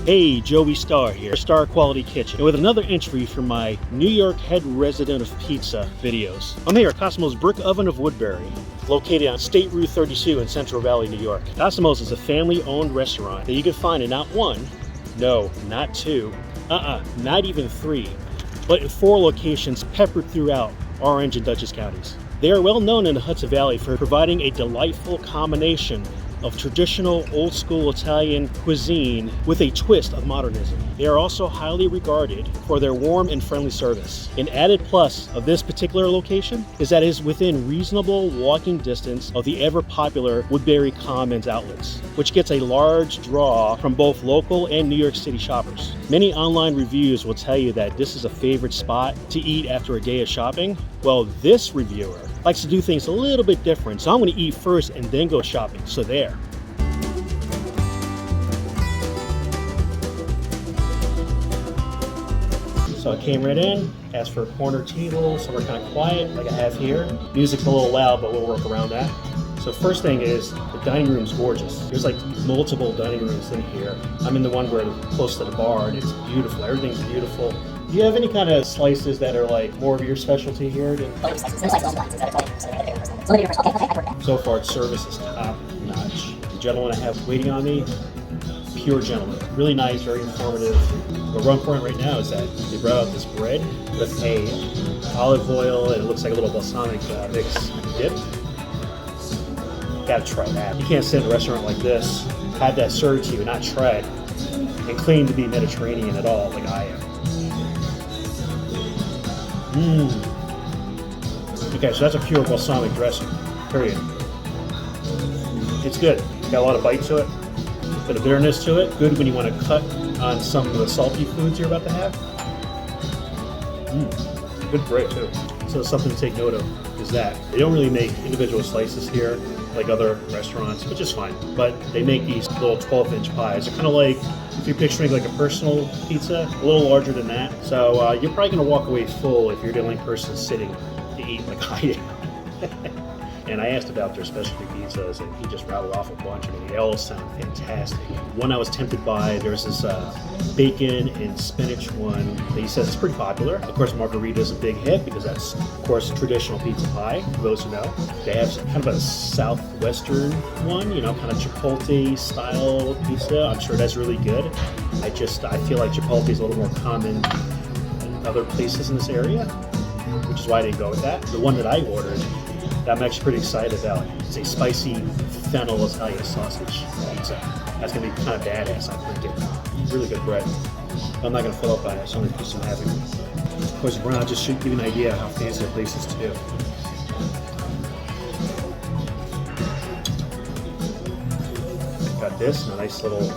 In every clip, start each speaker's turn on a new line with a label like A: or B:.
A: Hey, Joey Starr here, Starr Quality Kitchen, and with another entry for my New York Head Resident of Pizza videos. I'm here at Cosimo's Brick Oven of Woodbury, located on State Route 32 in Central Valley, New York. Cosimo's is a family-owned restaurant that you can find in not one, no, not two, not even three, but in 4 locations peppered throughout Orange and Dutchess counties. They are well known in the Hudson Valley for providing a delightful combination of traditional old school Italian cuisine with a twist of modernism. They are also highly regarded for their warm and friendly service. An added plus of this particular location is that it is within reasonable walking distance of the ever popular Woodbury Commons outlets, which gets a large draw from both local and New York City shoppers. Many online reviews will tell you that this is a favorite spot to eat after a day of shopping. Well, this reviewer likes to do things a little bit different, so I'm going to eat first and then go shopping. So there. So I came right in, asked for a corner table, somewhere kind of quiet, like I have here. Music's a little loud, but we'll work around that. So first thing is, the dining room's gorgeous. There's like multiple dining rooms in here. I'm in the one where close to the bar, and it's beautiful. Everything's beautiful. Do you have any kind of slices that are like more of your specialty here? So far, service is top notch. The gentleman I have waiting on me, pure gentleman. Really nice, very informative. The wrong point right now is that they brought out this bread with a olive oil and it looks like a little balsamic mix dip. Gotta try that. You can't sit in a restaurant like this, have that served to you, and not try it, and claim to be Mediterranean at all, like I am. Okay, so that's a pure balsamic dressing, period. It's good. Got a lot of bite to it, a bit of bitterness to it. Good when you want to cut on some of the salty foods you're about to have. Good bread too. So something to take note of is that they don't really make individual slices here like other restaurants, which is fine. But they make these little 12-inch pies. They're kind of like, if you're picturing like a personal pizza, a little larger than that. So you're probably going to walk away full if you're the only person sitting to eat like I am. And I asked about their specialty pizzas, and he just rattled off a bunch. I mean, they all sound fantastic. One I was tempted by, there's this bacon and spinach one that he says is pretty popular. Of course, margarita is a big hit because that's, of course, traditional pizza pie, for those who know. They have kind of a southwestern one, you know, kind of Chipotle style pizza. I'm sure that's really good. I feel like Chipotle is a little more common in other places in this area, which is why I didn't go with that. The one that I ordered, that I'm actually pretty excited about. It's a spicy fennel Italian sausage pizza. That's gonna be kind of badass, I think. Really good bread. I'm not gonna fill up by it, so I'm gonna do some having. Of course, Brown just should give you an idea of how fancy the place is too. Got this in a nice little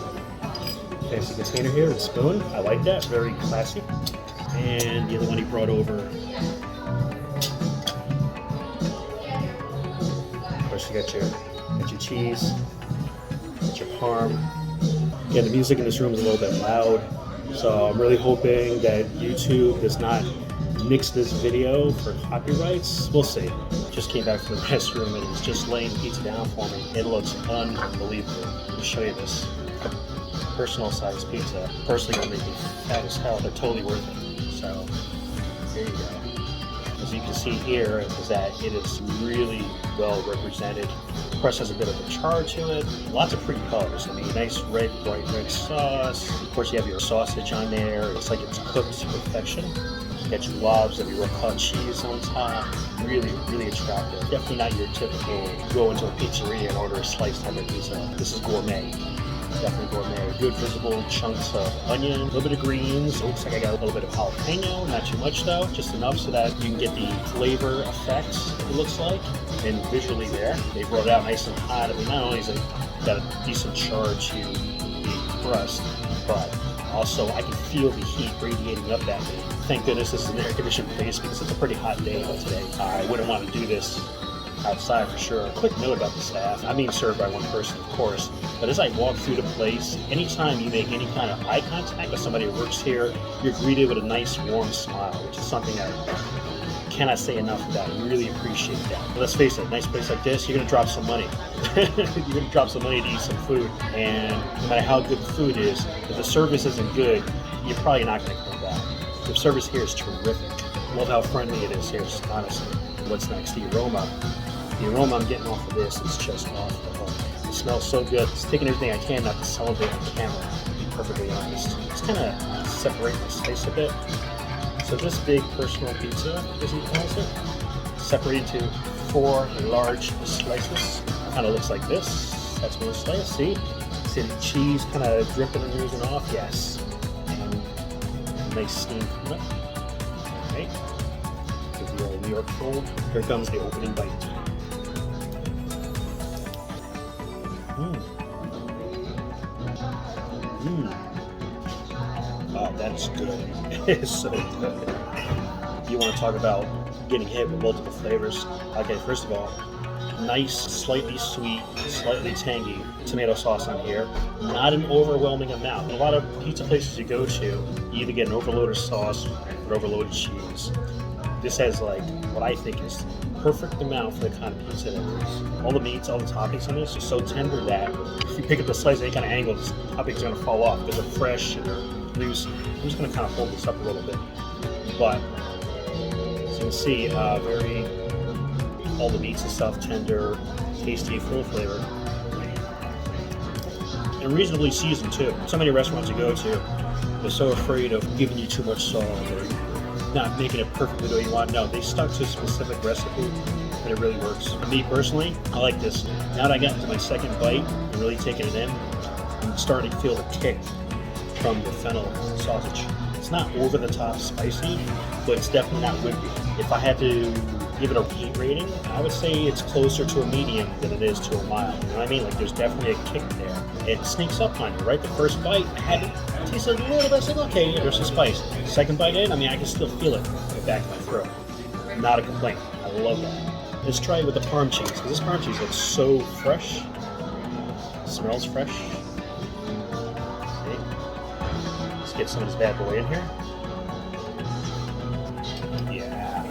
A: fancy container here with a spoon. I like that, very classy. And the other one he brought over, you got your cheese, got your parm. Again, the music in this room is a little bit loud, so I'm really hoping that YouTube does not nix this video for copyrights. We'll see. Just came back from the restroom and he's just laying pizza down for me. It looks unbelievable. Let me show you this personal size pizza. Personally, it'll make me fat as hell. They're totally worth it. So there you go. As you can see here is that it is really well represented. Of course, has a bit of a char to it. Lots of pretty colors. I mean, nice red, bright red sauce. Of course, you have your sausage on there. It's like it's cooked to perfection. You got your lobs of your raw cheese on top. Really, really attractive. Definitely not your typical go into a pizzeria and order a sliced type of pizza. This is gourmet. Definitely gourmet. Good visible chunks of onion, a little bit of greens. Looks like I got a little bit of jalapeno, not too much though, just enough so that you can get the flavor effects, it looks like. And visually there, they brought it out nice and hot. I mean, not only is it got a decent char to the crust, but also I can feel the heat radiating up at me. Thank goodness this is an air-conditioned place because it's a pretty hot day today. I wouldn't want to do this outside for sure. A quick note about the staff. I'm being served by one person, of course, but as I walk through the place, anytime you make any kind of eye contact with somebody who works here, you're greeted with a nice warm smile, which is something I cannot say enough about it. I really appreciate that. Let's face it, a nice place like this, you're gonna drop some money. You're gonna drop some money to eat some food, and no matter how good the food is, if the service isn't good, you're probably not gonna come back. The service here is terrific. Love how friendly it is here, honestly. What's next? The aroma. The aroma I'm getting off of this is just off the hook. It smells so good. It's taking everything I can not to celebrate on camera, to be perfectly honest. It's kind of separate my slice a bit. So this big personal pizza, as he calls it, separated into 4 large slices. Kind of looks like this. That's one slice. See the cheese kind of dripping and oozing off? Yes. And nice steam coming up. All right. Give the old New York fold. Here comes the opening bite. Oh, that's good. It's so good. You want to talk about getting hit with multiple flavors? Okay, first of all, nice, slightly sweet, slightly tangy tomato sauce on here. Not an overwhelming amount. A lot of pizza places you go to, you either get an overloaded sauce or overloaded cheese. This has like what I think is perfect amount for the kind of pizza that it is. All the meats, all the toppings on this are so tender that if you pick up the slice at any kind of angle, the toppings are going to fall off because they're fresh and they're loose. I'm just going to kind of hold this up a little bit. But as you can see, all the meats and stuff, tender, tasty, full flavor. And reasonably seasoned too. So many restaurants you go to, they're so afraid of giving you too much salt or not making it perfectly the way you want. No, they stuck to a specific recipe and it really works. For me personally, I like this. Now that I got into my second bite and really taking it in, I'm starting to feel the kick from the fennel sausage. It's not over the top spicy, but it's definitely not wimpy. If I had to give it a heat rating, I would say it's closer to a medium than it is to a mild. You know what I mean? Like there's definitely a kick there. It sneaks up on you, right? The first bite, I had it taste a little bit, I was like, okay, there's some spice. Second bite in, I mean, I can still feel it in the back of my throat. Not a complaint. I love that. Let's try it with the parm cheese, because this parm cheese looks so fresh. It smells fresh. See? Let's get some of this bad boy in here. Yeah.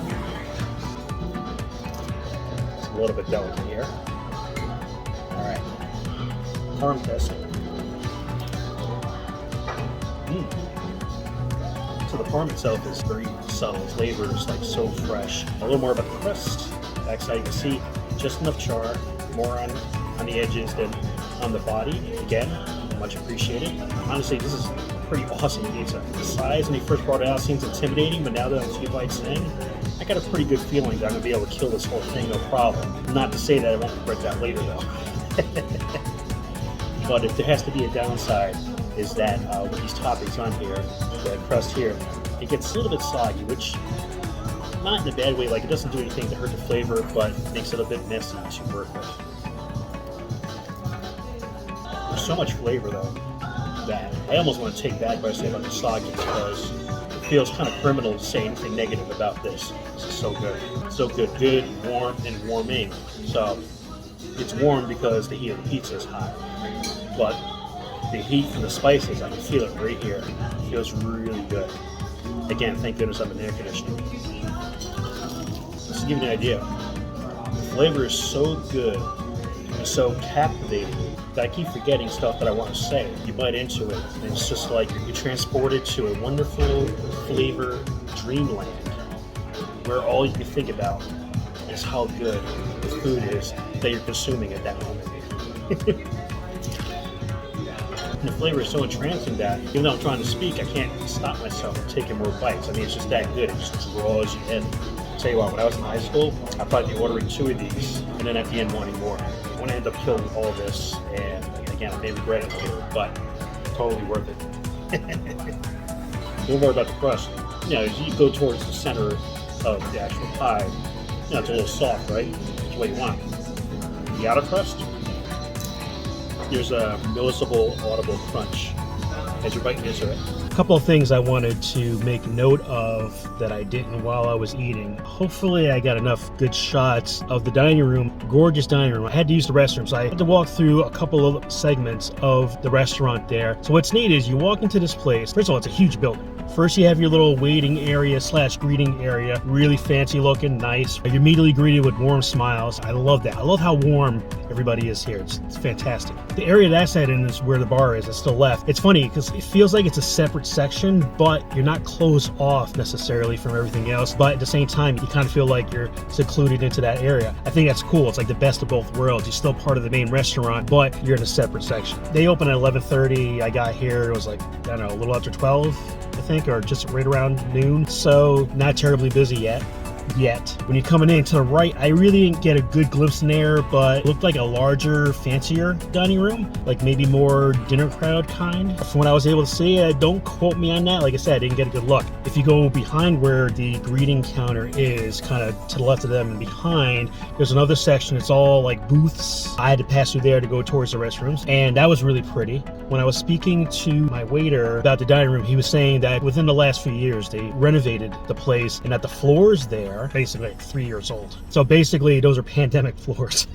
A: It's a little bit delicate here. All right. Parm dressing. So the parm itself is very subtle flavors, like so fresh. A little more of a crust. Backside you can see just enough char, more on the edges than on the body. Again, much appreciated. Honestly, this is pretty awesome pizza. The size when you first brought it out seems intimidating, but now that I'm a few bites in, I got a pretty good feeling that I'm gonna be able to kill this whole thing, no problem. Not to say that I won't regret that later though. But if there has to be a downside, is that with these toppings on here, the crust here, it gets a little bit soggy, which not in a bad way, like it doesn't do anything to hurt the flavor, but makes it a bit messy to work with. There's so much flavor though, that I almost want to take back what I say about the soggy, because it feels kind of criminal to say anything negative about this. This is so good. So good. Good, warm, and warming. So it's warm because the heat of the pizza is hot, but the heat from the spices, I can feel it right here. It feels really good. Again, thank goodness I'm in air conditioning. Just to give you an idea, the flavor is so good and so captivating that I keep forgetting stuff that I want to say. You bite into it, and it's just like you're transported to a wonderful flavor dreamland where all you can think about is how good the food is that you're consuming at that moment. And the flavor is so entrancing that even though I'm trying to speak, I can't stop myself from taking more bites. I mean, it's just that good. It just draws you in. I'll tell you what, when I was in high school, I'd probably be ordering 2 of these and then at the end wanting more. I want to end up killing all this, and again, I may regret it later, but totally worth it. A little more about the crust. You know, as you go towards the center of the actual pie, you know, it's a little soft, right? That's what you want. The outer crust, there's a noticeable, audible crunch as you're biting into it. A couple of things I wanted to make note of that I didn't while I was eating. Hopefully I got enough good shots of the dining room, gorgeous dining room. I had to use the restroom, so I had to walk through a couple of segments of the restaurant there. So what's neat is you walk into this place. First of all, it's a huge building. First, you have your little waiting area / greeting area. Really fancy looking, nice. You're immediately greeted with warm smiles. I love that. I love how warm everybody is here. It's fantastic. The area that I sat in is where the bar is. It's still left. It's funny because it feels like it's a separate section, but you're not closed off necessarily from everything else. But at the same time, you kind of feel like you're secluded into that area. I think that's cool. It's like the best of both worlds. You're still part of the main restaurant, but you're in a separate section. They open at 11:30. I got here, it was like, I don't know, a little after 12, I think, or just right around noon. So not terribly busy yet. When you're coming in to the right, I really didn't get a good glimpse in there, but it looked like a larger, fancier dining room, like maybe more dinner crowd kind. From what I was able to see, don't quote me on that. Like I said, I didn't get a good look. If you go behind where the greeting counter is, kind of to the left of them and behind, there's another section. It's all like booths. I had to pass through there to go towards the restrooms, and that was really pretty. When I was speaking to my waiter about the dining room, he was saying that within the last few years, they renovated the place and that the floors there basically like 3 years old. So basically those are pandemic floors.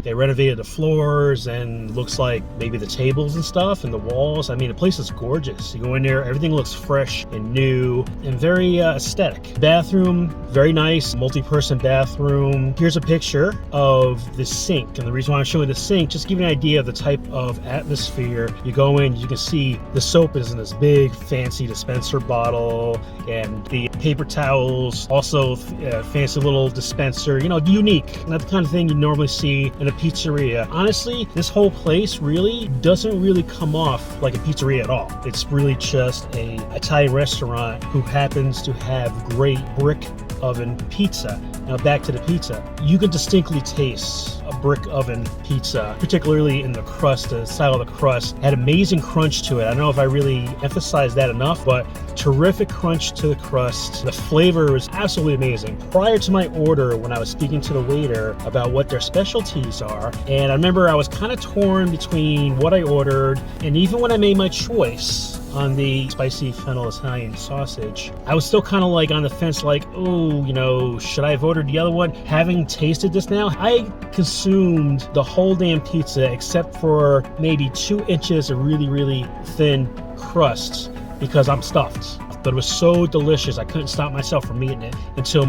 A: They renovated the floors and looks like maybe the tables and stuff and the walls. I mean, the place is gorgeous. You go in there, everything looks fresh and new and very aesthetic. Bathroom, very nice, multi-person bathroom. Here's a picture of the sink. And the reason why I'm showing the sink, just to give you an idea of the type of atmosphere. You go in, you can see the soap is in this big fancy dispenser bottle, and the paper towels, also fancy little dispenser, you know, unique. Not the kind of thing you normally see in a pizzeria. Honestly, this whole place really doesn't really come off like a pizzeria at all. It's really just a Italian restaurant who happens to have great brick oven pizza. Now back to the pizza. You can distinctly taste a brick oven pizza, particularly in the crust. The style of the crust had amazing crunch to it. I don't know if I really emphasized that enough, but terrific crunch to the crust. The flavor was absolutely amazing. Prior to my order, when I was speaking to the waiter about what their specialties are, and I remember I was kind of torn between what I ordered, and even when I made my choice on the spicy fennel Italian sausage, I was still kind of like on the fence, like, oh, you know, should I have ordered the other one? Having tasted this now, I consumed the whole damn pizza except for maybe 2 inches of really, really thin crust because I'm stuffed. But it was so delicious, I couldn't stop myself from eating it until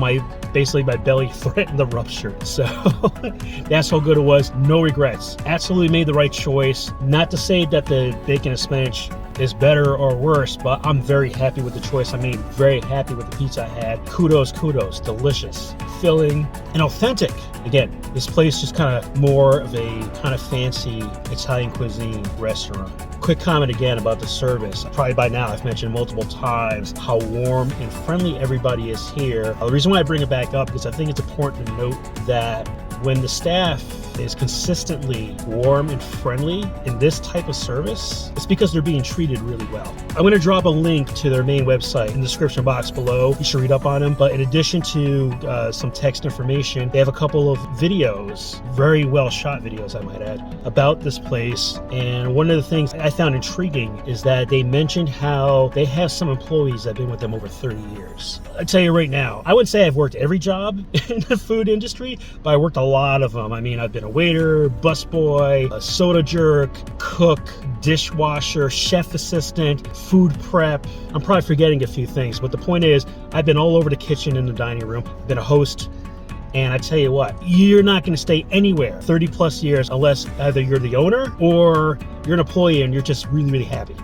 A: basically my belly threatened to rupture. So that's how good it was. No regrets. Absolutely made the right choice. Not to say that the bacon and spinach is better or worse, but I'm very happy with the choice I made. Very happy with the pizza I had. Kudos. Delicious, filling, and authentic. Again, this place is kind of more of a kind of fancy Italian cuisine restaurant. Quick comment again about the service. Probably by now I've mentioned multiple times how warm and friendly everybody is here. The reason why I bring it back up is I think it's important to note that when the staff is consistently warm and friendly in this type of service, it's because they're being treated really well. I'm going to drop a link to their main website in the description box below. You should read up on them. But in addition to some text information, they have a couple of videos, very well shot videos, I might add, about this place. And one of the things I found intriguing is that they mentioned how they have some employees that have been with them over 30 years. I tell you right now, I wouldn't say I've worked every job in the food industry, but I worked a lot of them. I mean, I've been a waiter, busboy, a soda jerk, cook, dishwasher, chef assistant, food prep. I'm probably forgetting a few things, but the point is, I've been all over the kitchen and the dining room, been a host, and I tell you what, you're not going to stay anywhere 30 plus years unless either you're the owner or you're an employee and you're just really, really happy.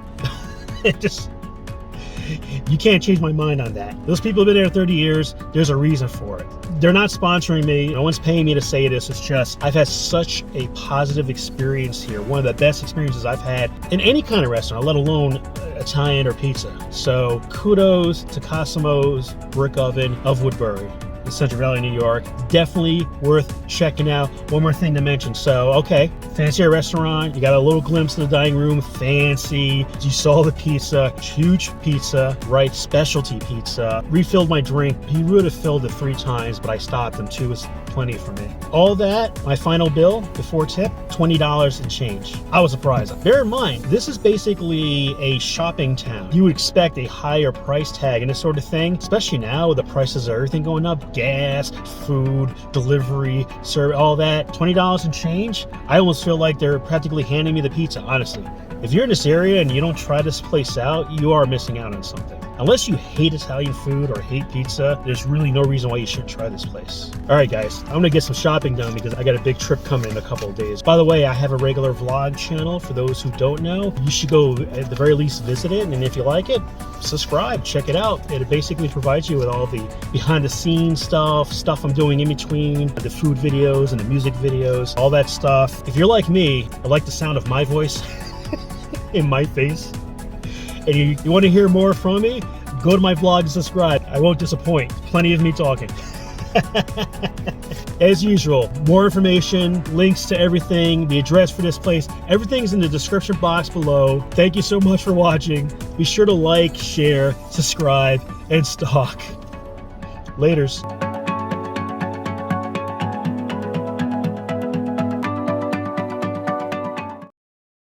A: You can't change my mind on that. Those people have been there 30 years. There's a reason for it. They're not sponsoring me. No one's paying me to say this. It's just, I've had such a positive experience here. One of the best experiences I've had in any kind of restaurant, let alone Italian or pizza. So kudos to Cosimo's Brick Oven of Woodbury in Central Valley, New York. Definitely worth checking out. One more thing to mention. So, okay, fancier restaurant. You got a little glimpse of the dining room. Fancy. You saw the pizza. Huge pizza, right? Specialty pizza. Refilled my drink. He would have filled it 3 times, but I stopped him. 2 was plenty for me. All that, my final bill before tip, $20 and change. I was surprised. Bear in mind, this is basically a shopping town. You would expect a higher price tag and this sort of thing, especially now with the prices of everything going up, gas, food, delivery, service, all that. $20 and change. I almost feel like they're practically handing me the pizza, honestly. If you're in this area and you don't try this place out, you are missing out on something. Unless you hate Italian food or hate pizza, there's really no reason why you shouldn't try this place. All right, guys, I'm gonna get some shopping done because I got a big trip coming in a couple of days. By the way, I have a regular vlog channel. For those who don't know, you should go at the very least visit it, and if you like it, subscribe, check it out. It basically provides you with all the behind the scenes stuff I'm doing in between, the food videos and the music videos, all that stuff. If you're like me, I like the sound of my voice in my face, and you want to hear more from me, go to my vlog and subscribe. I won't disappoint. Plenty of me talking. As usual, more information, links to everything, the address for this place, everything's in the description box below. Thank you so much for watching. Be sure to like, share, subscribe, and stalk. Laters.